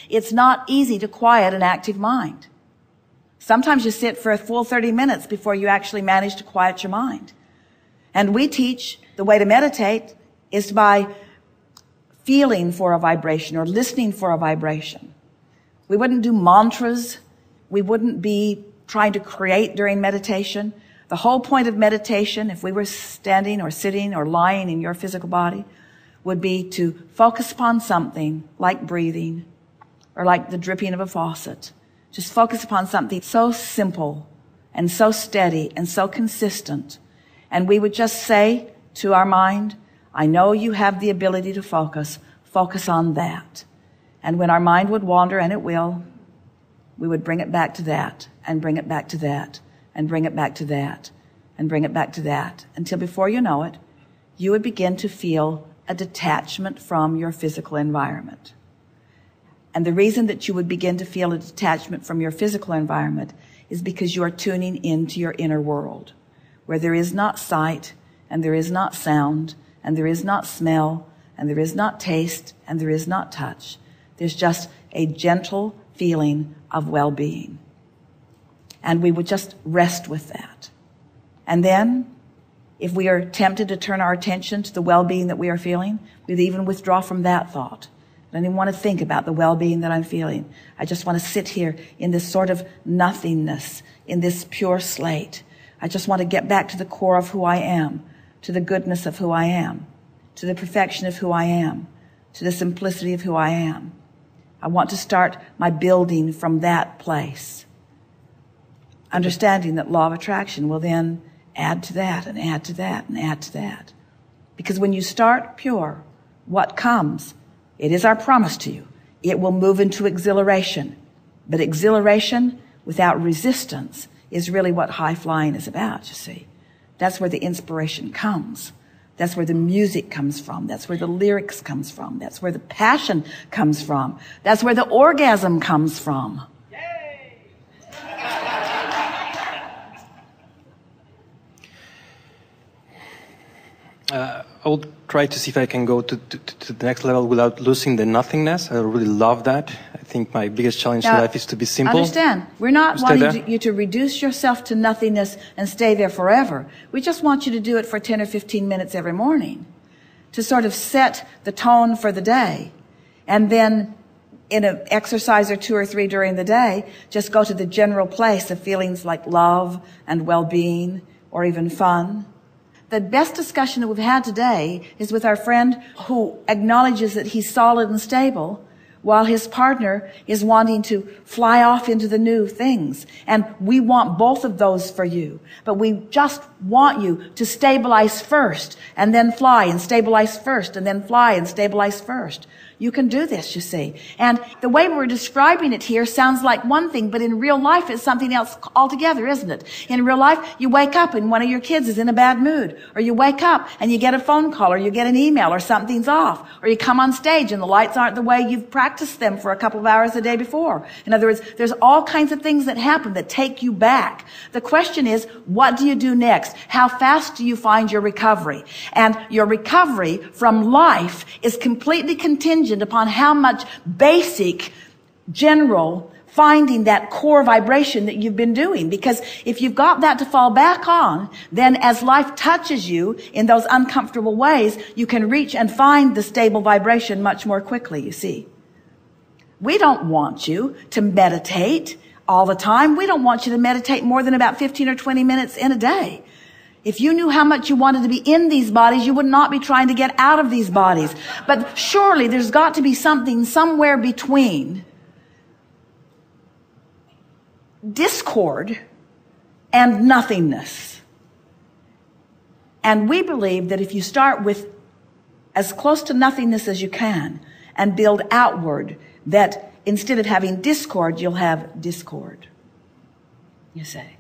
It's not easy to quiet an active mind. Sometimes you sit for a full 30 minutes before you actually manage to quiet your mind. And we teach the way to meditate is by feeling for a vibration or listening for a vibration. We wouldn't do mantras. We wouldn't be trying to create during meditation. The whole point of meditation, if we were standing or sitting or lying in your physical body, would be to focus upon something like breathing or like the dripping of a faucet. Just focus upon something so simple and so steady and so consistent. And we would just say to our mind, I know you have the ability to focus. Focus on that. And when our mind would wander, and it will, we would bring it back to that, and bring it back to that, and bring it back to that, and bring it back to that, until before you know it, you would begin to feel a detachment from your physical environment. And the reason that you would begin to feel a detachment from your physical environment is because you are tuning into your inner world, where there is not sight, and there is not sound, and there is not smell, and there is not taste, and there is not touch. There's just a gentle feeling of well-being. And we would just rest with that. And then, if we are tempted to turn our attention to the well-being that we are feeling, we'd even withdraw from that thought. I don't even want to think about the well-being that I'm feeling. I just want to sit here in this sort of nothingness, in this pure slate. I just want to get back to the core of who I am, to the goodness of who I am, to the perfection of who I am, to the simplicity of who I am. I want to start my building from that place. Understanding that law of attraction will then add to that and add to that and add to that. Because when you start pure, what comes, it is our promise to you, it will move into exhilaration. But exhilaration without resistance is really what high flying is about, you see. That's where the inspiration comes. That's where the music comes from. That's where the lyrics comes from. That's where the passion comes from. That's where the orgasm comes from. I will try to see if I can go to the next level without losing the nothingness. I really love that. I think my biggest challenge in life is to be simple. Understand, we're not wanting you to reduce yourself to nothingness and stay there forever. We just want you to do it for 10 or 15 minutes every morning to sort of set the tone for the day. And then in an exercise or 2 or 3 during the day, just go to the general place of feelings like love and well-being or even fun. The best discussion that we've had today is with our friend who acknowledges that he's solid and stable while his partner is wanting to fly off into the new things. And we want both of those for you. But we just want you to stabilize first and then fly, and stabilize first and then fly and stabilize first. You can do this, you see. And the way we're describing it here sounds like one thing, but in real life it's something else altogether, isn't it? In real life, you wake up and one of your kids is in a bad mood. Or you wake up and you get a phone call, or you get an email, or something's off. Or you come on stage and the lights aren't the way you've practiced them for a couple of hours the day before. In other words, there's all kinds of things that happen that take you back. The question is, what do you do next? How fast do you find your recovery? And your recovery from life is completely contingent upon how much basic, general, finding that core vibration that you've been doing. Because if you've got that to fall back on, then as life touches you in those uncomfortable ways, you can reach and find the stable vibration much more quickly, you see. We don't want you to meditate all the time. We don't want you to meditate more than about 15 or 20 minutes in a day. If you knew how much you wanted to be in these bodies, you would not be trying to get out of these bodies. But surely there's got to be something somewhere between discord and nothingness. And we believe that if you start with as close to nothingness as you can and build outward, that instead of having discord, you'll have discord, you say.